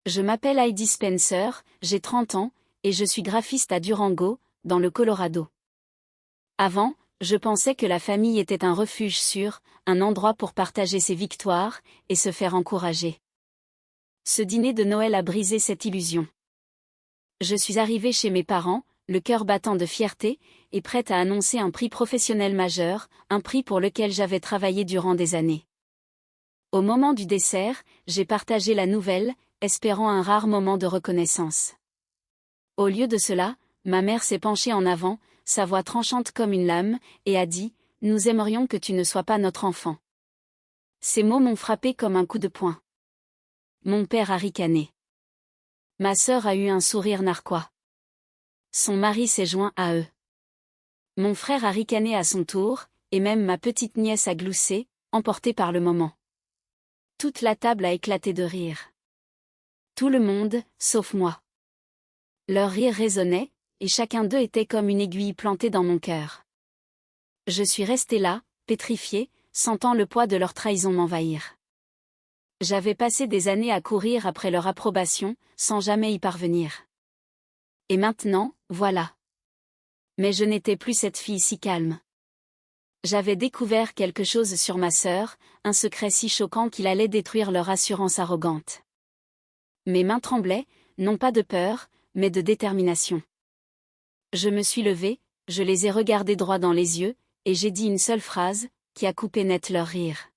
Je m'appelle Heidi Spencer, j'ai 30 ans, et je suis graphiste à Durango, dans le Colorado. Avant, je pensais que la famille était un refuge sûr, un endroit pour partager ses victoires, et se faire encourager. Ce dîner de Noël a brisé cette illusion. Je suis arrivée chez mes parents, le cœur battant de fierté, et prête à annoncer un prix professionnel majeur, un prix pour lequel j'avais travaillé durant des années. Au moment du dessert, j'ai partagé la nouvelle, espérant un rare moment de reconnaissance. Au lieu de cela, ma mère s'est penchée en avant, sa voix tranchante comme une lame, et a dit « Nous aimerions que tu ne sois pas notre enfant ». Ces mots m'ont frappé comme un coup de poing. Mon père a ricané. Ma sœur a eu un sourire narquois. Son mari s'est joint à eux. Mon frère a ricané à son tour, et même ma petite nièce a gloussé, emportée par le moment. Toute la table a éclaté de rire. Tout le monde, sauf moi. Leur rire résonnait, et chacun d'eux était comme une aiguille plantée dans mon cœur. Je suis restée là, pétrifiée, sentant le poids de leur trahison m'envahir. J'avais passé des années à courir après leur approbation, sans jamais y parvenir. Et maintenant, voilà. Mais je n'étais plus cette fille si calme. J'avais découvert quelque chose sur ma sœur, un secret si choquant qu'il allait détruire leur assurance arrogante. Mes mains tremblaient, non pas de peur, mais de détermination. Je me suis levée, je les ai regardés droit dans les yeux, et j'ai dit une seule phrase, qui a coupé net leur rire.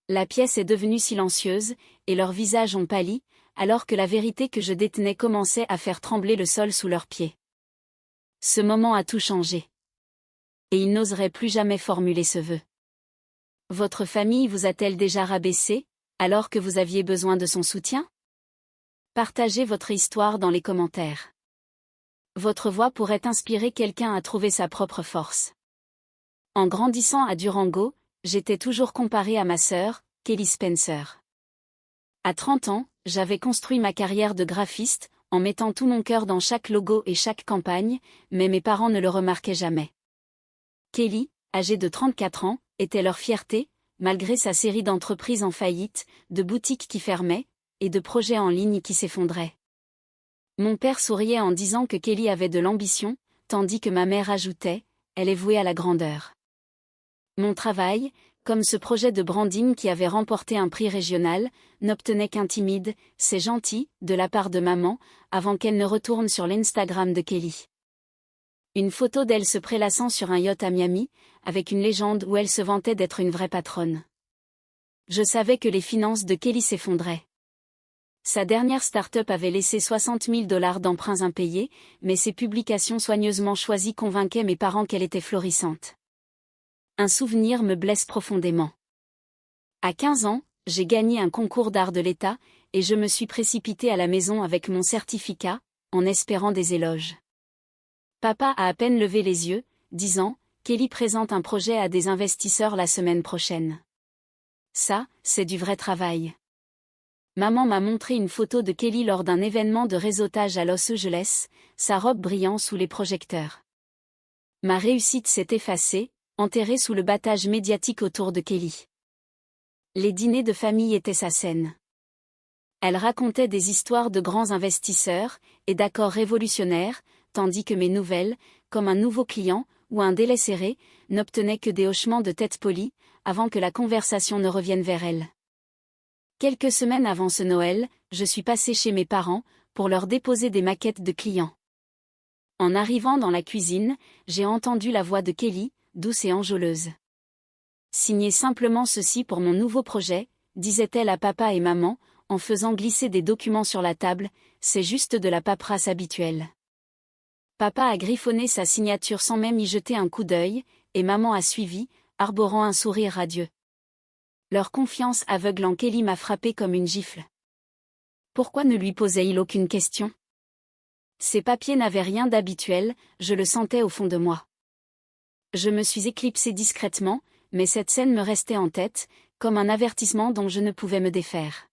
La pièce est devenue silencieuse, et leurs visages ont pâli, alors que la vérité que je détenais commençait à faire trembler le sol sous leurs pieds. Ce moment a tout changé. Et ils n'oseraient plus jamais formuler ce vœu. Votre famille vous a-t-elle déjà rabaissé, alors que vous aviez besoin de son soutien? Partagez votre histoire dans les commentaires. Votre voix pourrait inspirer quelqu'un à trouver sa propre force. En grandissant à Durango, j'étais toujours comparée à ma sœur, Kelly Spencer. À 30 ans, j'avais construit ma carrière de graphiste, en mettant tout mon cœur dans chaque logo et chaque campagne, mais mes parents ne le remarquaient jamais. Kelly, âgée de 34 ans, était leur fierté, malgré sa série d'entreprises en faillite, de boutiques qui fermaient, et de projets en ligne qui s'effondraient. Mon père souriait en disant que Kelly avait de l'ambition, tandis que ma mère ajoutait « Elle est vouée à la grandeur ». Mon travail, comme ce projet de branding qui avait remporté un prix régional, n'obtenait qu'un timide « C'est gentil » de la part de maman, avant qu'elle ne retourne sur l'Instagram de Kelly. Une photo d'elle se prélassant sur un yacht à Miami, avec une légende où elle se vantait d'être une vraie patronne. Je savais que les finances de Kelly s'effondraient. Sa dernière start-up avait laissé 60 000 $ d'emprunts impayés, mais ses publications soigneusement choisies convainquaient mes parents qu'elle était florissante. Un souvenir me blesse profondément. À 15 ans, j'ai gagné un concours d'art de l'État, et je me suis précipitée à la maison avec mon certificat, en espérant des éloges. Papa a à peine levé les yeux, disant « Kelly présente un projet à des investisseurs la semaine prochaine. » Ça, c'est du vrai travail. Maman m'a montré une photo de Kelly lors d'un événement de réseautage à Los Angeles, sa robe brillant sous les projecteurs. Ma réussite s'est effacée, enterrée sous le battage médiatique autour de Kelly. Les dîners de famille étaient sa scène. Elle racontait des histoires de grands investisseurs, et d'accords révolutionnaires, tandis que mes nouvelles, comme un nouveau client, ou un délai serré, n'obtenaient que des hochements de tête polis, avant que la conversation ne revienne vers elle. Quelques semaines avant ce Noël, je suis passée chez mes parents, pour leur déposer des maquettes de clients. En arrivant dans la cuisine, j'ai entendu la voix de Kelly, douce et enjôleuse. « Signez simplement ceci pour mon nouveau projet », disait-elle à papa et maman, en faisant glisser des documents sur la table, c'est juste de la paperasse habituelle. Papa a griffonné sa signature sans même y jeter un coup d'œil, et maman a suivi, arborant un sourire radieux. Leur confiance aveugle en Kelly m'a frappée comme une gifle. Pourquoi ne lui posait-il aucune question? Ces papiers n'avaient rien d'habituel, je le sentais au fond de moi. Je me suis éclipsée discrètement, mais cette scène me restait en tête, comme un avertissement dont je ne pouvais me défaire.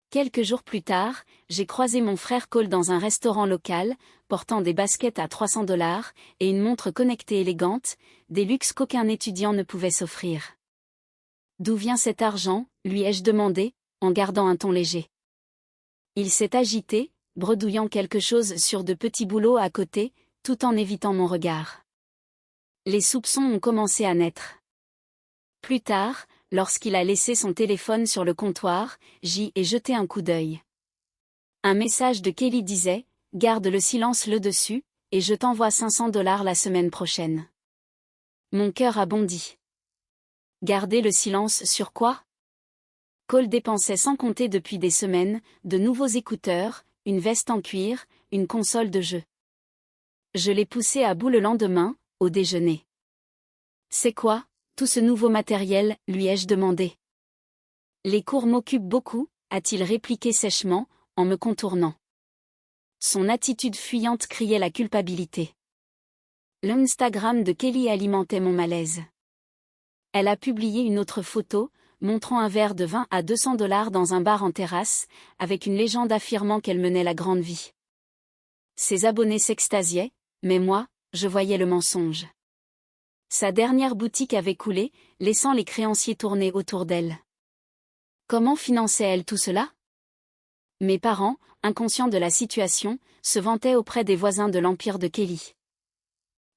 Quelques jours plus tard, j'ai croisé mon frère Cole dans un restaurant local, portant des baskets à 300 $ et une montre connectée élégante, des luxes qu'aucun étudiant ne pouvait s'offrir. « D'où vient cet argent ?» lui ai-je demandé, en gardant un ton léger. Il s'est agité, bredouillant quelque chose sur de petits boulots à côté, tout en évitant mon regard. Les soupçons ont commencé à naître. Plus tard, lorsqu'il a laissé son téléphone sur le comptoir, j'y ai jeté un coup d'œil. Un message de Kelly disait « Garde le silence le dessus, et je t'envoie $500 la semaine prochaine. » Mon cœur a bondi. Garder le silence sur quoi? Cole dépensait sans compter depuis des semaines, de nouveaux écouteurs, une veste en cuir, une console de jeu. Je l'ai poussé à bout le lendemain, au déjeuner. C'est quoi, tout ce nouveau matériel, lui ai-je demandé. Les cours m'occupent beaucoup, a-t-il répliqué sèchement, en me contournant. Son attitude fuyante criait la culpabilité. L'Instagram de Kelly alimentait mon malaise. Elle a publié une autre photo, montrant un verre de vin à $200 dans un bar en terrasse, avec une légende affirmant qu'elle menait la grande vie. Ses abonnés s'extasiaient, mais moi, je voyais le mensonge. Sa dernière boutique avait coulé, laissant les créanciers tourner autour d'elle. Comment finançait-elle tout cela? Mes parents, inconscients de la situation, se vantaient auprès des voisins de l'empire de Kelly.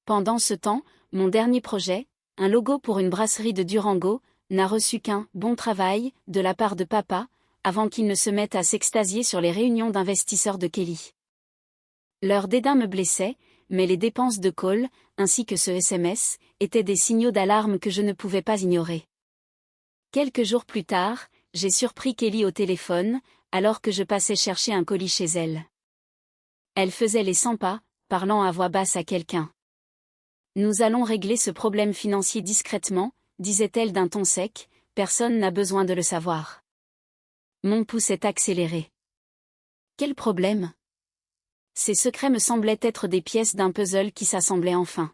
Pendant ce temps, mon dernier projet, un logo pour une brasserie de Durango, n'a reçu qu'un « bon travail » de la part de papa, avant qu'il ne se mette à s'extasier sur les réunions d'investisseurs de Kelly. Leur dédain me blessait, mais les dépenses de Cole, ainsi que ce SMS, étaient des signaux d'alarme que je ne pouvais pas ignorer. Quelques jours plus tard, j'ai surpris Kelly au téléphone, alors que je passais chercher un colis chez elle. Elle faisait les 100 pas, parlant à voix basse à quelqu'un. « Nous allons régler ce problème financier discrètement », disait-elle d'un ton sec, « personne n'a besoin de le savoir. » Mon pouls s'est accéléré. Quel problème? Ces secrets me semblaient être des pièces d'un puzzle qui s'assemblaient enfin.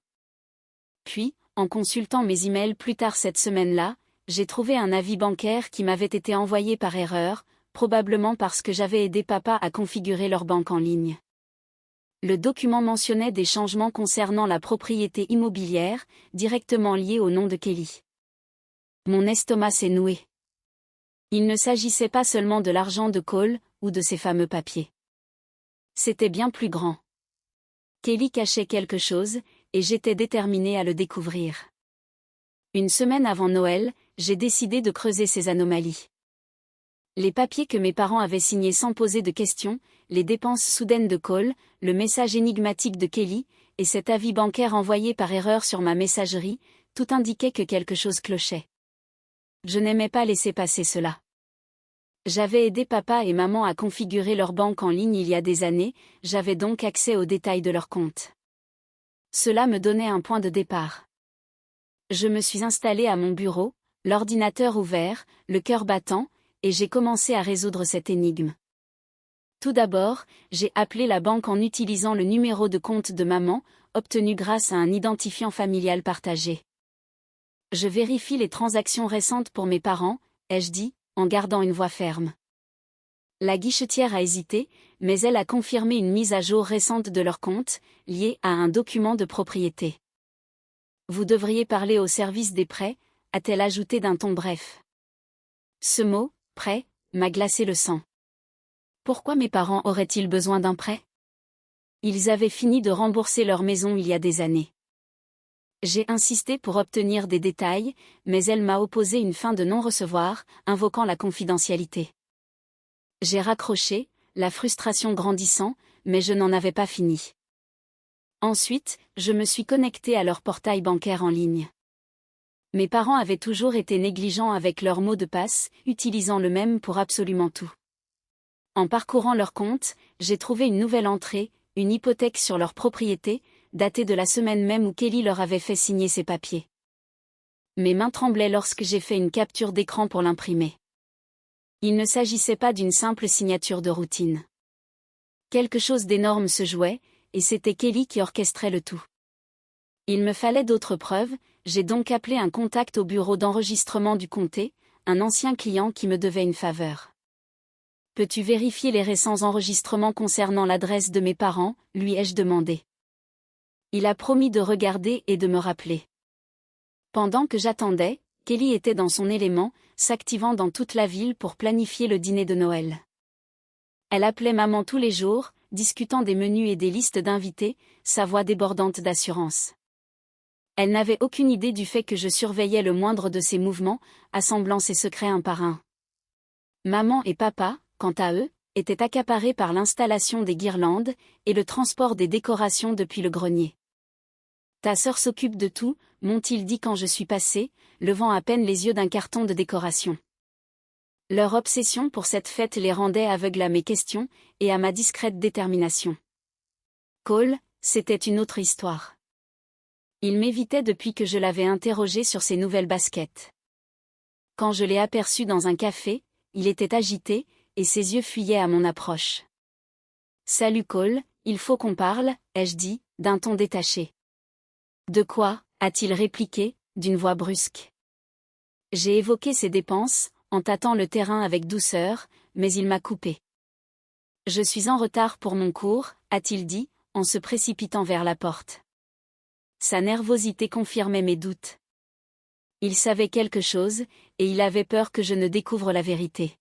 Puis, en consultant mes emails plus tard cette semaine-là, j'ai trouvé un avis bancaire qui m'avait été envoyé par erreur, probablement parce que j'avais aidé papa à configurer leur banque en ligne. Le document mentionnait des changements concernant la propriété immobilière, directement liés au nom de Kelly. Mon estomac s'est noué. Il ne s'agissait pas seulement de l'argent de Cole, ou de ces fameux papiers. C'était bien plus grand. Kelly cachait quelque chose, et j'étais déterminée à le découvrir. Une semaine avant Noël, j'ai décidé de creuser ces anomalies. Les papiers que mes parents avaient signés sans poser de questions, les dépenses soudaines de Cole, le message énigmatique de Kelly, et cet avis bancaire envoyé par erreur sur ma messagerie, tout indiquait que quelque chose clochait. Je n'aimais pas laisser passer cela. J'avais aidé papa et maman à configurer leur banque en ligne il y a des années, j'avais donc accès aux détails de leur compte. Cela me donnait un point de départ. Je me suis installée à mon bureau, l'ordinateur ouvert, le cœur battant, et j'ai commencé à résoudre cette énigme. Tout d'abord, j'ai appelé la banque en utilisant le numéro de compte de maman, obtenu grâce à un identifiant familial partagé. Je vérifie les transactions récentes pour mes parents, ai-je dit, en gardant une voix ferme. La guichetière a hésité, mais elle a confirmé une mise à jour récente de leur compte, liée à un document de propriété. Vous devriez parler au service des prêts, a-t-elle ajouté d'un ton bref. Ce mot, prêt, m'a glacé le sang. Pourquoi mes parents auraient-ils besoin d'un prêt? Ils avaient fini de rembourser leur maison il y a des années. J'ai insisté pour obtenir des détails, mais elle m'a opposé une fin de non-recevoir, invoquant la confidentialité. J'ai raccroché, la frustration grandissant, mais je n'en avais pas fini. Ensuite, je me suis connectée à leur portail bancaire en ligne. Mes parents avaient toujours été négligents avec leur mot de passe, utilisant le même pour absolument tout. En parcourant leur compte, j'ai trouvé une nouvelle entrée, une hypothèque sur leur propriété, datée de la semaine même où Kelly leur avait fait signer ses papiers. Mes mains tremblaient lorsque j'ai fait une capture d'écran pour l'imprimer. Il ne s'agissait pas d'une simple signature de routine. Quelque chose d'énorme se jouait, et c'était Kelly qui orchestrait le tout. Il me fallait d'autres preuves, j'ai donc appelé un contact au bureau d'enregistrement du comté, un ancien client qui me devait une faveur. « Peux-tu vérifier les récents enregistrements concernant l'adresse de mes parents ?» lui ai-je demandé. Il a promis de regarder et de me rappeler. Pendant que j'attendais, Kelly était dans son élément, s'activant dans toute la ville pour planifier le dîner de Noël. Elle appelait maman tous les jours, discutant des menus et des listes d'invités, sa voix débordante d'assurance. Elle n'avait aucune idée du fait que je surveillais le moindre de ses mouvements, assemblant ses secrets un par un. Maman et papa, quant à eux, étaient accaparés par l'installation des guirlandes et le transport des décorations depuis le grenier. Ta sœur s'occupe de tout, m'ont-ils dit quand je suis passée, levant à peine les yeux d'un carton de décoration. Leur obsession pour cette fête les rendait aveugles à mes questions et à ma discrète détermination. Cole, c'était une autre histoire. Il m'évitait depuis que je l'avais interrogé sur ses nouvelles baskets. Quand je l'ai aperçu dans un café, il était agité, et ses yeux fuyaient à mon approche. « Salut Cole, il faut qu'on parle, ai-je dit, d'un ton détaché. »« De quoi ?» a-t-il répliqué, d'une voix brusque. J'ai évoqué ses dépenses, en tâtant le terrain avec douceur, mais il m'a coupé. « Je suis en retard pour mon cours, » a-t-il dit, en se précipitant vers la porte. Sa nervosité confirmait mes doutes. Il savait quelque chose, et il avait peur que je ne découvre la vérité.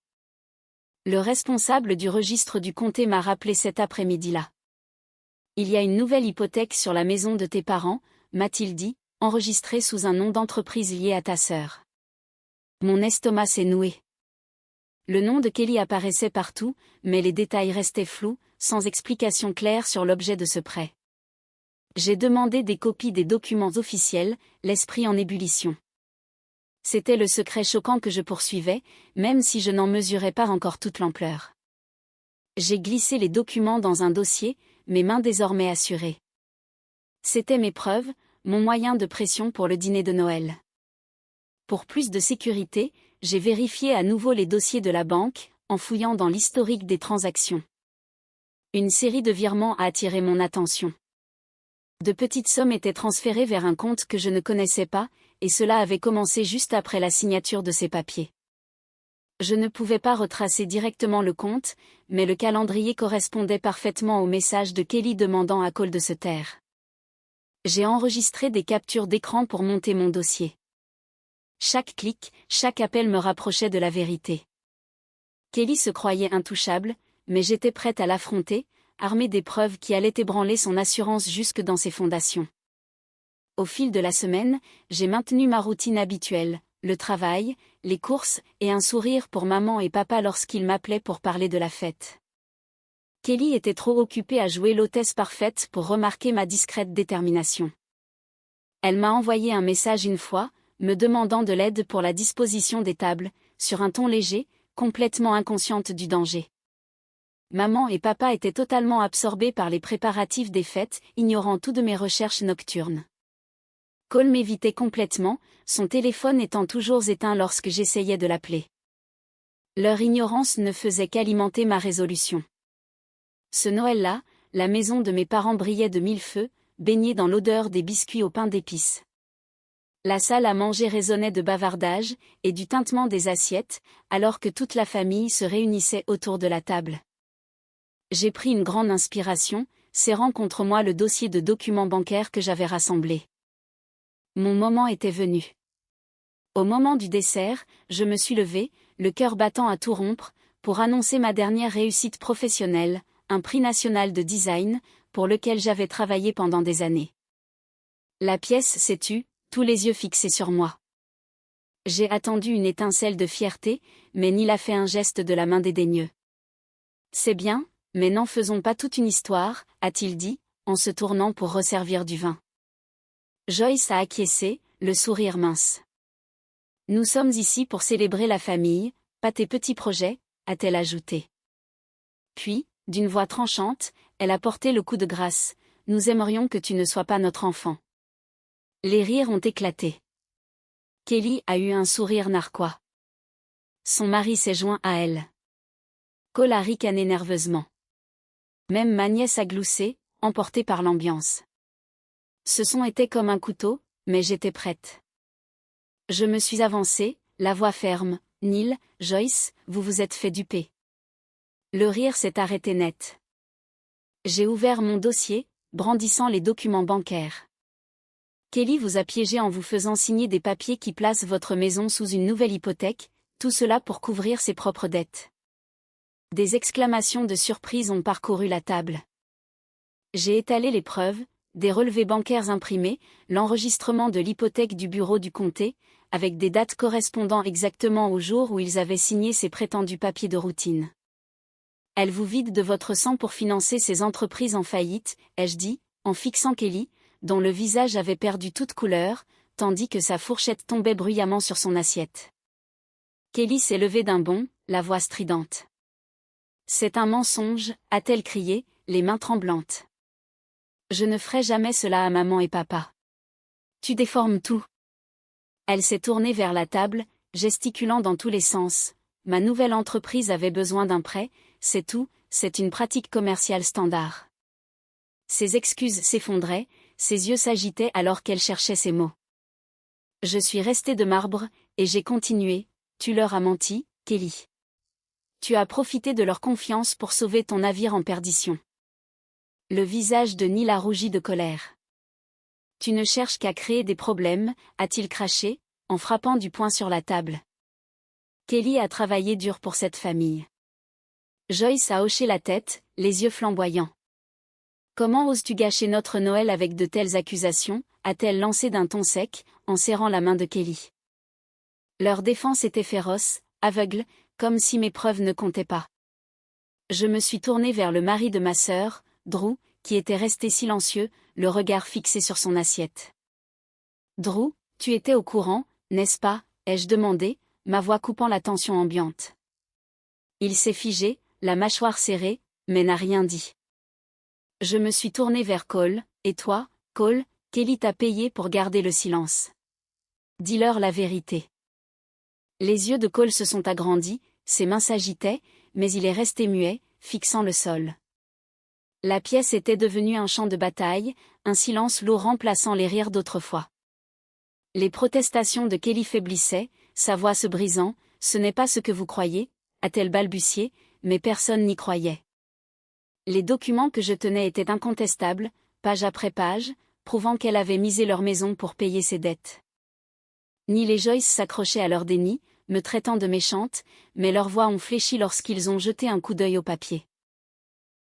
Le responsable du registre du comté m'a rappelé cet après-midi-là. Il y a une nouvelle hypothèque sur la maison de tes parents, m'a-t-il dit, enregistrée sous un nom d'entreprise lié à ta sœur. Mon estomac s'est noué. Le nom de Kelly apparaissait partout, mais les détails restaient flous, sans explication claire sur l'objet de ce prêt. J'ai demandé des copies des documents officiels, l'esprit en ébullition. C'était le secret choquant que je poursuivais, même si je n'en mesurais pas encore toute l'ampleur. J'ai glissé les documents dans un dossier, mes mains désormais assurées. C'étaient mes preuves, mon moyen de pression pour le dîner de Noël. Pour plus de sécurité, j'ai vérifié à nouveau les dossiers de la banque, en fouillant dans l'historique des transactions. Une série de virements a attiré mon attention. De petites sommes étaient transférées vers un compte que je ne connaissais pas, et cela avait commencé juste après la signature de ces papiers. Je ne pouvais pas retracer directement le compte, mais le calendrier correspondait parfaitement au message de Kelly demandant à Cole de se taire. J'ai enregistré des captures d'écran pour monter mon dossier. Chaque clic, chaque appel me rapprochait de la vérité. Kelly se croyait intouchable, mais j'étais prête à l'affronter, armée des preuves qui allaient ébranler son assurance jusque dans ses fondations. Au fil de la semaine, j'ai maintenu ma routine habituelle, le travail, les courses et un sourire pour maman et papa lorsqu'ils m'appelaient pour parler de la fête. Kelly était trop occupée à jouer l'hôtesse parfaite pour remarquer ma discrète détermination. Elle m'a envoyé un message une fois, me demandant de l'aide pour la disposition des tables, sur un ton léger, complètement inconsciente du danger. Maman et papa étaient totalement absorbés par les préparatifs des fêtes, ignorant tout de mes recherches nocturnes. Cole m'évitait complètement, son téléphone étant toujours éteint lorsque j'essayais de l'appeler. Leur ignorance ne faisait qu'alimenter ma résolution. Ce Noël-là, la maison de mes parents brillait de mille feux, baignée dans l'odeur des biscuits au pain d'épices. La salle à manger résonnait de bavardage et du tintement des assiettes, alors que toute la famille se réunissait autour de la table. J'ai pris une grande inspiration, serrant contre moi le dossier de documents bancaires que j'avais rassemblé. Mon moment était venu. Au moment du dessert, je me suis levée, le cœur battant à tout rompre, pour annoncer ma dernière réussite professionnelle, un prix national de design, pour lequel j'avais travaillé pendant des années. La pièce s'est tue, tous les yeux fixés sur moi. J'ai attendu une étincelle de fierté, mais Neil a fait un geste de la main dédaigneux. C'est bien, mais n'en faisons pas toute une histoire, a-t-il dit, en se tournant pour resservir du vin. Joyce a acquiescé, le sourire mince. Nous sommes ici pour célébrer la famille, pas tes petits projets, a-t-elle ajouté. Puis, d'une voix tranchante, elle a porté le coup de grâce. Nous aimerions que tu ne sois pas notre enfant. Les rires ont éclaté. Kelly a eu un sourire narquois. Son mari s'est joint à elle. Cole a ricané nerveusement. Même ma nièce a gloussé, emportée par l'ambiance. Ce son était comme un couteau, mais j'étais prête. Je me suis avancée, la voix ferme. Neil, Joyce, vous vous êtes fait duper. Le rire s'est arrêté net. J'ai ouvert mon dossier, brandissant les documents bancaires. Kelly vous a piégé en vous faisant signer des papiers qui placent votre maison sous une nouvelle hypothèque, tout cela pour couvrir ses propres dettes. Des exclamations de surprise ont parcouru la table. J'ai étalé les preuves, des relevés bancaires imprimés, l'enregistrement de l'hypothèque du bureau du comté, avec des dates correspondant exactement au jour où ils avaient signé ces prétendus papiers de routine. Elle vous vide de votre sang pour financer ces entreprises en faillite, ai-je dit, en fixant Kelly, dont le visage avait perdu toute couleur, tandis que sa fourchette tombait bruyamment sur son assiette. Kelly s'est levée d'un bond, la voix stridente. C'est un mensonge, a-t-elle crié, les mains tremblantes. Je ne ferai jamais cela à maman et papa. Tu déformes tout. Elle s'est tournée vers la table, gesticulant dans tous les sens. Ma nouvelle entreprise avait besoin d'un prêt, c'est tout, c'est une pratique commerciale standard. Ses excuses s'effondraient, ses yeux s'agitaient alors qu'elle cherchait ses mots. Je suis restée de marbre, et j'ai continué, tu leur as menti, Kelly. Tu as profité de leur confiance pour sauver ton navire en perdition. Le visage de Neil a rougi de colère. Tu ne cherches qu'à créer des problèmes, a-t-il craché, en frappant du poing sur la table. Kelly a travaillé dur pour cette famille. Joyce a hoché la tête, les yeux flamboyants. Comment oses-tu gâcher notre Noël avec de telles accusations, a-t-elle lancé d'un ton sec, en serrant la main de Kelly. Leur défense était féroce, aveugle, comme si mes preuves ne comptaient pas. Je me suis tournée vers le mari de ma sœur, Drew, qui était resté silencieux, le regard fixé sur son assiette. Drew, tu étais au courant, n'est-ce pas, ai-je demandé, ma voix coupant la tension ambiante. Il s'est figé, la mâchoire serrée, mais n'a rien dit. Je me suis tournée vers Cole, et toi, Cole, Kelly t'a payé pour garder le silence. Dis-leur la vérité. Les yeux de Cole se sont agrandis, ses mains s'agitaient, mais il est resté muet, fixant le sol. La pièce était devenue un champ de bataille, un silence lourd remplaçant les rires d'autrefois. Les protestations de Kelly faiblissaient, sa voix se brisant, ce n'est pas ce que vous croyez, a-t-elle balbutié, mais personne n'y croyait. Les documents que je tenais étaient incontestables, page après page, prouvant qu'elle avait misé leur maison pour payer ses dettes. Neil et Joyce s'accrochaient à leur déni, me traitant de méchante, mais leurs voix ont fléchi lorsqu'ils ont jeté un coup d'œil au papier.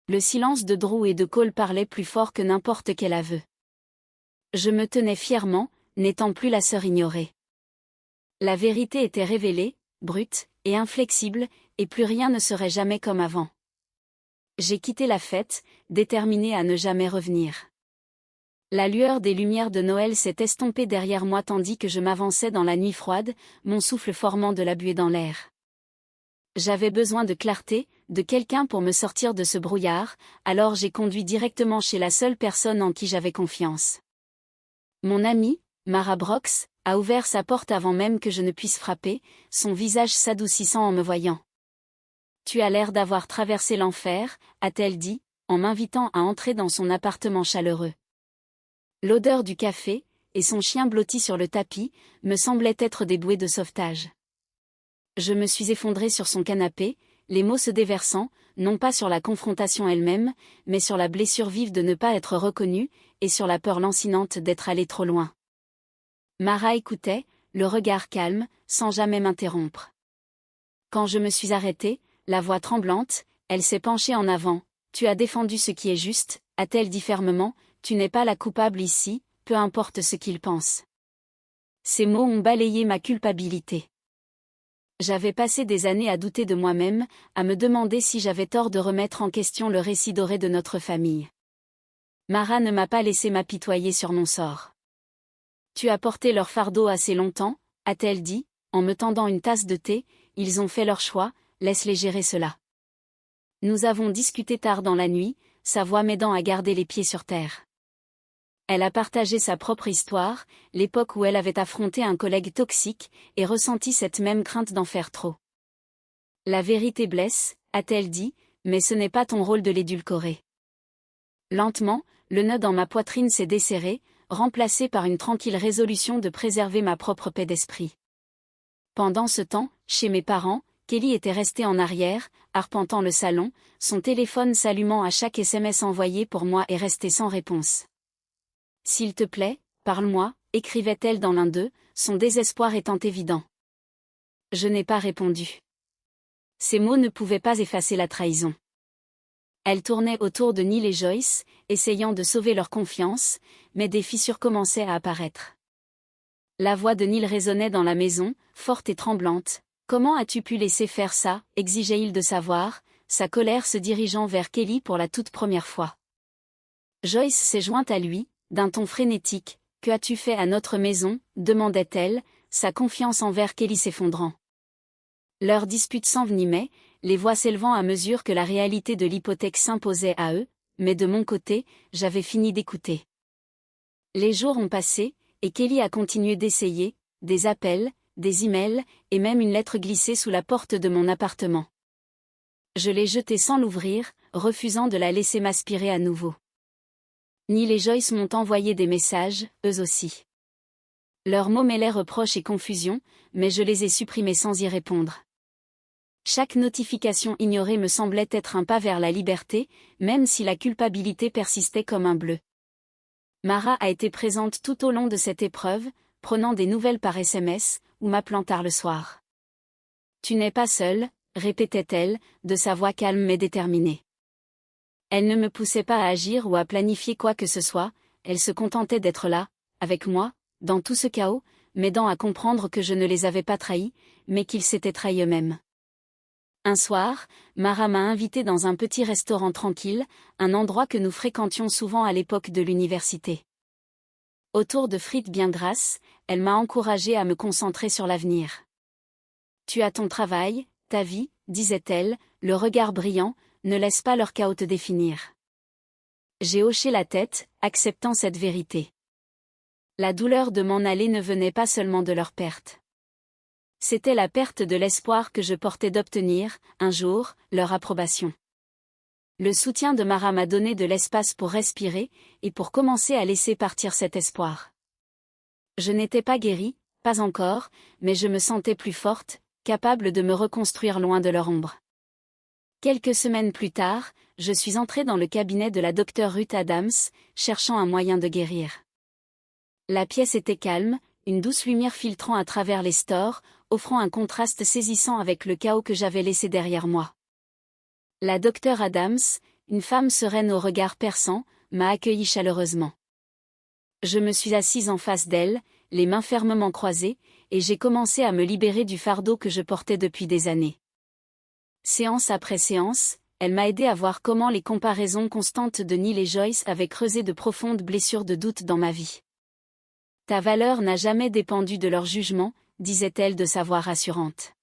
Le silence de Drew et de Cole parlait plus fort que n'importe quel aveu. Je me tenais fièrement, n'étant plus la sœur ignorée. La vérité était révélée, brute, et inflexible, et plus rien ne serait jamais comme avant. J'ai quitté la fête, déterminée à ne jamais revenir. La lueur des lumières de Noël s'est estompée derrière moi tandis que je m'avançais dans la nuit froide, mon souffle formant de la buée dans l'air. J'avais besoin de clarté, de quelqu'un pour me sortir de ce brouillard, alors j'ai conduit directement chez la seule personne en qui j'avais confiance. Mon amie, Mara Brox, a ouvert sa porte avant même que je ne puisse frapper, son visage s'adoucissant en me voyant. « Tu as l'air d'avoir traversé l'enfer », a-t-elle dit, en m'invitant à entrer dans son appartement chaleureux. L'odeur du café, et son chien blotti sur le tapis, me semblaient être des bouées de sauvetage. Je me suis effondrée sur son canapé, les mots se déversant, non pas sur la confrontation elle-même, mais sur la blessure vive de ne pas être reconnue, et sur la peur lancinante d'être allée trop loin. Mara écoutait, le regard calme, sans jamais m'interrompre. Quand je me suis arrêtée, la voix tremblante, elle s'est penchée en avant. « Tu as défendu ce qui est juste », a-t-elle dit fermement, « tu n'es pas la coupable ici, peu importe ce qu'ils pensent. » Ces mots ont balayé ma culpabilité. J'avais passé des années à douter de moi-même, à me demander si j'avais tort de remettre en question le récit doré de notre famille. Mara ne m'a pas laissé m'apitoyer sur mon sort. « Tu as porté leur fardeau assez longtemps », a-t-elle dit, en me tendant une tasse de thé, « ils ont fait leur choix, laisse-les gérer cela. » Nous avons discuté tard dans la nuit, sa voix m'aidant à garder les pieds sur terre. Elle a partagé sa propre histoire, l'époque où elle avait affronté un collègue toxique, et ressenti cette même crainte d'en faire trop. La vérité blesse, a-t-elle dit, mais ce n'est pas ton rôle de l'édulcorer. Lentement, le nœud dans ma poitrine s'est desserré, remplacé par une tranquille résolution de préserver ma propre paix d'esprit. Pendant ce temps, chez mes parents, Kelly était restée en arrière, arpentant le salon, son téléphone s'allumant à chaque SMS envoyé pour moi et resté sans réponse. « S'il te plaît, parle-moi », écrivait-elle dans l'un d'eux, son désespoir étant évident. Je n'ai pas répondu. Ces mots ne pouvaient pas effacer la trahison. Elle tournait autour de Neil et Joyce, essayant de sauver leur confiance, mais des fissures commençaient à apparaître. La voix de Neil résonnait dans la maison, forte et tremblante. « Comment as-tu pu laisser faire ça ?» exigeait-il de savoir, sa colère se dirigeant vers Kelly pour la toute première fois. Joyce s'est jointe à lui, d'un ton frénétique. « Que as-tu fait à notre maison ?» demandait-elle, sa confiance envers Kelly s'effondrant. Leur dispute s'envenimait, les voix s'élevant à mesure que la réalité de l'hypothèque s'imposait à eux, mais de mon côté, j'avais fini d'écouter. Les jours ont passé, et Kelly a continué d'essayer, des appels, des emails, et même une lettre glissée sous la porte de mon appartement. Je l'ai jetée sans l'ouvrir, refusant de la laisser m'aspirer à nouveau. Neil et Joyce m'ont envoyé des messages, eux aussi. Leurs mots mêlaient reproches et confusion, mais je les ai supprimés sans y répondre. Chaque notification ignorée me semblait être un pas vers la liberté, même si la culpabilité persistait comme un bleu. Mara a été présente tout au long de cette épreuve, prenant des nouvelles par SMS, ou m'appelant tard le soir. « Tu n'es pas seule », répétait-elle, de sa voix calme mais déterminée. Elle ne me poussait pas à agir ou à planifier quoi que ce soit, elle se contentait d'être là, avec moi, dans tout ce chaos, m'aidant à comprendre que je ne les avais pas trahis, mais qu'ils s'étaient trahis eux-mêmes. Un soir, Mara m'a invitée dans un petit restaurant tranquille, un endroit que nous fréquentions souvent à l'époque de l'université. Autour de frites bien grasses, elle m'a encouragée à me concentrer sur l'avenir. « Tu as ton travail, ta vie, » disait-elle, le regard brillant, « ne laisse pas leur chaos te définir. » J'ai hoché la tête, acceptant cette vérité. La douleur de m'en aller ne venait pas seulement de leur perte. C'était la perte de l'espoir que je portais d'obtenir, un jour, leur approbation. Le soutien de Mara m'a donné de l'espace pour respirer, et pour commencer à laisser partir cet espoir. Je n'étais pas guérie, pas encore, mais je me sentais plus forte, capable de me reconstruire loin de leur ombre. Quelques semaines plus tard, je suis entrée dans le cabinet de la docteure Ruth Adams, cherchant un moyen de guérir. La pièce était calme, une douce lumière filtrant à travers les stores, offrant un contraste saisissant avec le chaos que j'avais laissé derrière moi. La docteure Adams, une femme sereine au regard perçant, m'a accueillie chaleureusement. Je me suis assise en face d'elle, les mains fermement croisées, et j'ai commencé à me libérer du fardeau que je portais depuis des années. Séance après séance, elle m'a aidé à voir comment les comparaisons constantes de Neil et Joyce avaient creusé de profondes blessures de doute dans ma vie. « Ta valeur n'a jamais dépendu de leur jugement », disait-elle de sa voix rassurante.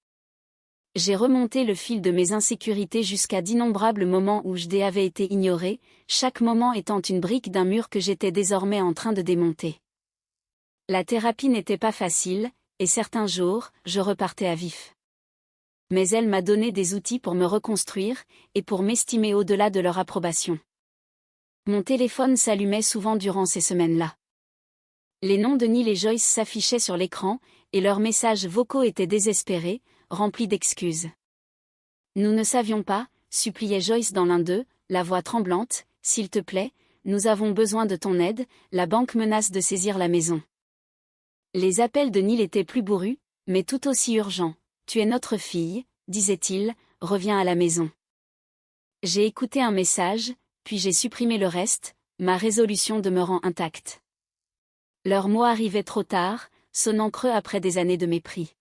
J'ai remonté le fil de mes insécurités jusqu'à d'innombrables moments où je avais été ignorée, chaque moment étant une brique d'un mur que j'étais désormais en train de démonter. La thérapie n'était pas facile, et certains jours, je repartais à vif. Mais elle m'a donné des outils pour me reconstruire, et pour m'estimer au-delà de leur approbation. Mon téléphone s'allumait souvent durant ces semaines-là. Les noms de Neil et Joyce s'affichaient sur l'écran, et leurs messages vocaux étaient désespérés, remplis d'excuses. « Nous ne savions pas », suppliait Joyce dans l'un d'eux, la voix tremblante, « s'il te plaît, nous avons besoin de ton aide, la banque menace de saisir la maison. » Les appels de Neil étaient plus bourrus, mais tout aussi urgents. « Tu es notre fille, » disait-il, « reviens à la maison. » J'ai écouté un message, puis j'ai supprimé le reste, ma résolution demeurant intacte. Leurs mots arrivaient trop tard, sonnant creux après des années de mépris.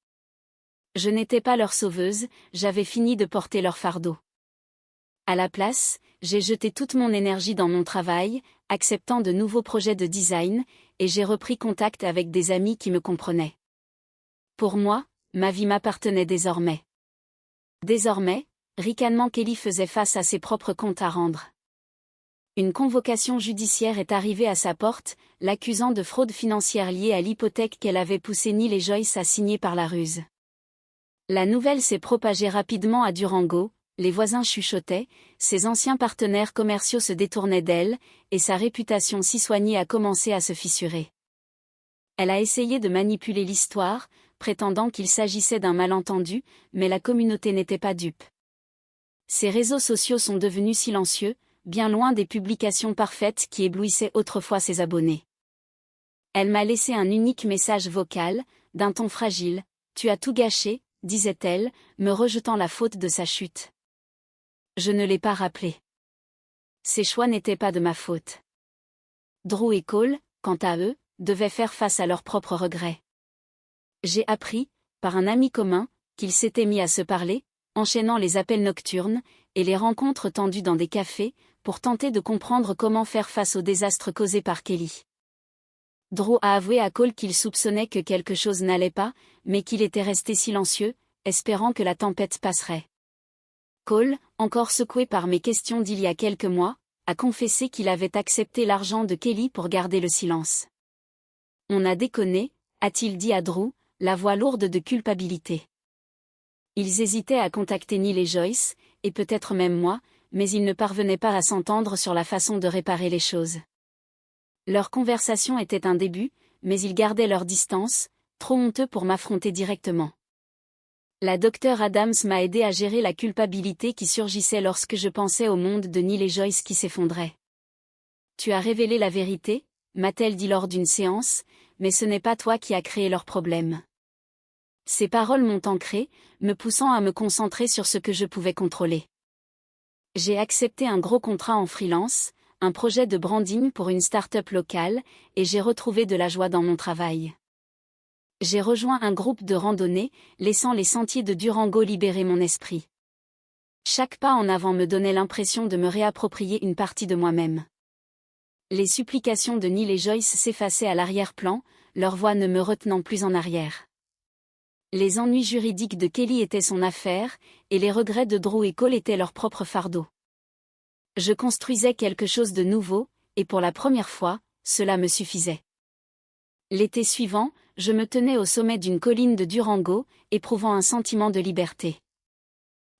Je n'étais pas leur sauveuse, j'avais fini de porter leur fardeau. À la place, j'ai jeté toute mon énergie dans mon travail, acceptant de nouveaux projets de design, et j'ai repris contact avec des amis qui me comprenaient. Pour moi, ma vie m'appartenait désormais. Désormais, ricanement Kelly faisait face à ses propres comptes à rendre. Une convocation judiciaire est arrivée à sa porte, l'accusant de fraude financière liée à l'hypothèque qu'elle avait poussé Neil et Joyce à signer par la ruse. La nouvelle s'est propagée rapidement à Durango, les voisins chuchotaient, ses anciens partenaires commerciaux se détournaient d'elle, et sa réputation si soignée a commencé à se fissurer. Elle a essayé de manipuler l'histoire, prétendant qu'il s'agissait d'un malentendu, mais la communauté n'était pas dupe. Ses réseaux sociaux sont devenus silencieux, bien loin des publications parfaites qui éblouissaient autrefois ses abonnés. Elle m'a laissé un unique message vocal, d'un ton fragile. « Tu as tout gâché », disait-elle, me rejetant la faute de sa chute. Je ne l'ai pas rappelé. Ces choix n'étaient pas de ma faute. Drew et Cole, quant à eux, devaient faire face à leurs propres regrets. J'ai appris, par un ami commun, qu'ils s'étaient mis à se parler, enchaînant les appels nocturnes, et les rencontres tendues dans des cafés, pour tenter de comprendre comment faire face au désastre causé par Kelly. Drew a avoué à Cole qu'il soupçonnait que quelque chose n'allait pas, mais qu'il était resté silencieux, espérant que la tempête passerait. Cole, encore secoué par mes questions d'il y a quelques mois, a confessé qu'il avait accepté l'argent de Kelly pour garder le silence. On a déconné, a-t-il dit à Drew, la voix lourde de culpabilité. Ils hésitaient à contacter Neil et Joyce, et peut-être même moi, mais ils ne parvenaient pas à s'entendre sur la façon de réparer les choses. Leur conversation était un début, mais ils gardaient leur distance, trop honteux pour m'affronter directement. La docteure Adams m'a aidé à gérer la culpabilité qui surgissait lorsque je pensais au monde de Neil et Joyce qui s'effondrait. Tu as révélé la vérité, m'a-t-elle dit lors d'une séance, mais ce n'est pas toi qui as créé leurs problèmes. Ces paroles m'ont ancré, me poussant à me concentrer sur ce que je pouvais contrôler. J'ai accepté un gros contrat en freelance, un projet de branding pour une start-up locale, et j'ai retrouvé de la joie dans mon travail. J'ai rejoint un groupe de randonnée, laissant les sentiers de Durango libérer mon esprit. Chaque pas en avant me donnait l'impression de me réapproprier une partie de moi-même. Les supplications de Neil et Joyce s'effaçaient à l'arrière-plan, leur voix ne me retenant plus en arrière. Les ennuis juridiques de Kelly étaient son affaire, et les regrets de Drew et Cole étaient leur propre fardeau. Je construisais quelque chose de nouveau, et pour la première fois, cela me suffisait. L'été suivant, je me tenais au sommet d'une colline de Durango, éprouvant un sentiment de liberté.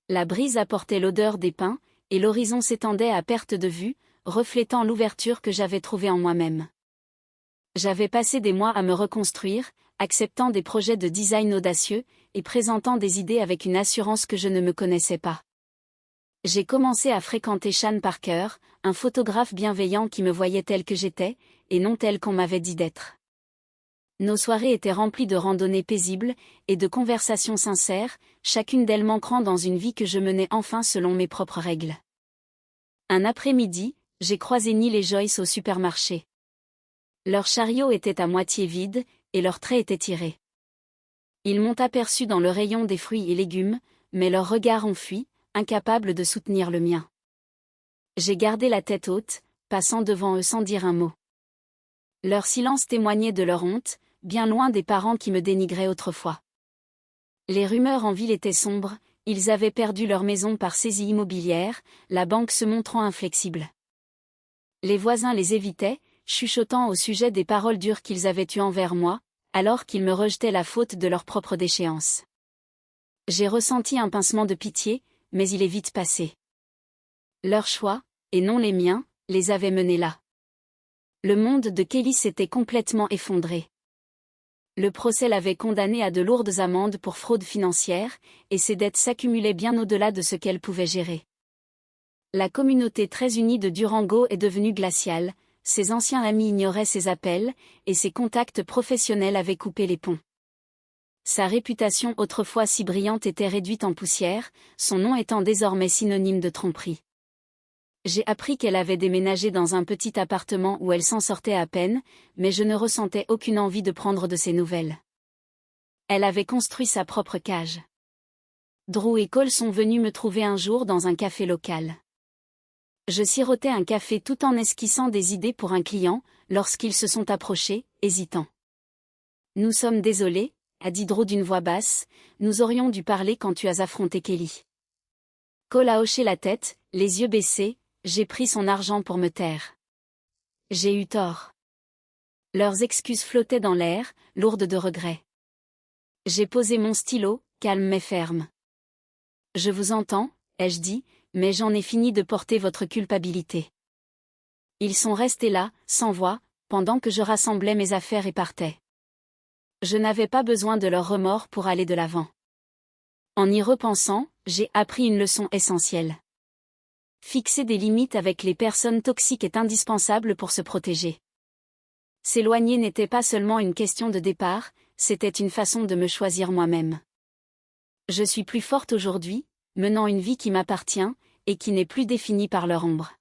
La brise apportait l'odeur des pins, et l'horizon s'étendait à perte de vue, reflétant l'ouverture que j'avais trouvée en moi-même. J'avais passé des mois à me reconstruire, acceptant des projets de design audacieux, et présentant des idées avec une assurance que je ne me connaissais pas. J'ai commencé à fréquenter Sean Parker, un photographe bienveillant qui me voyait tel que j'étais, et non tel qu'on m'avait dit d'être. Nos soirées étaient remplies de randonnées paisibles, et de conversations sincères, chacune d'elles m'ancrant dans une vie que je menais enfin selon mes propres règles. Un après-midi, j'ai croisé Neil et Joyce au supermarché. Leur chariot était à moitié vide, et leurs traits étaient tirés. Ils m'ont aperçu dans le rayon des fruits et légumes, mais leurs regards ont fui, incapables de soutenir le mien. J'ai gardé la tête haute, passant devant eux sans dire un mot. Leur silence témoignait de leur honte, bien loin des parents qui me dénigraient autrefois. Les rumeurs en ville étaient sombres, ils avaient perdu leur maison par saisie immobilière, la banque se montrant inflexible. Les voisins les évitaient, chuchotant au sujet des paroles dures qu'ils avaient eues envers moi, alors qu'ils me rejetaient la faute de leur propre déchéance. J'ai ressenti un pincement de pitié, mais il est vite passé. Leur choix, et non les miens, les avait menés là. Le monde de Kelly s'était complètement effondré. Le procès l'avait condamnée à de lourdes amendes pour fraude financière, et ses dettes s'accumulaient bien au-delà de ce qu'elle pouvait gérer. La communauté très unie de Durango est devenue glaciale, ses anciens amis ignoraient ses appels, et ses contacts professionnels avaient coupé les ponts. Sa réputation autrefois si brillante était réduite en poussière, son nom étant désormais synonyme de tromperie. J'ai appris qu'elle avait déménagé dans un petit appartement où elle s'en sortait à peine, mais je ne ressentais aucune envie de prendre de ses nouvelles. Elle avait construit sa propre cage. Drew et Cole sont venus me trouver un jour dans un café local. Je sirotais un café tout en esquissant des idées pour un client, lorsqu'ils se sont approchés, hésitants. « Nous sommes désolés », a dit Drew d'une voix basse, « nous aurions dû parler quand tu as affronté Kelly. » Cole a hoché la tête, les yeux baissés, « J'ai pris son argent pour me taire. J'ai eu tort. » Leurs excuses flottaient dans l'air, lourdes de regrets. J'ai posé mon stylo, calme mais ferme. « Je vous entends, » ai-je dit, mais j'en ai fini de porter votre culpabilité. Ils sont restés là, sans voix, pendant que je rassemblais mes affaires et partais. Je n'avais pas besoin de leur remords pour aller de l'avant. En y repensant, j'ai appris une leçon essentielle. Fixer des limites avec les personnes toxiques est indispensable pour se protéger. S'éloigner n'était pas seulement une question de départ, c'était une façon de me choisir moi-même. Je suis plus forte aujourd'hui, menant une vie qui m'appartient, et qui n'est plus définie par leur ombre.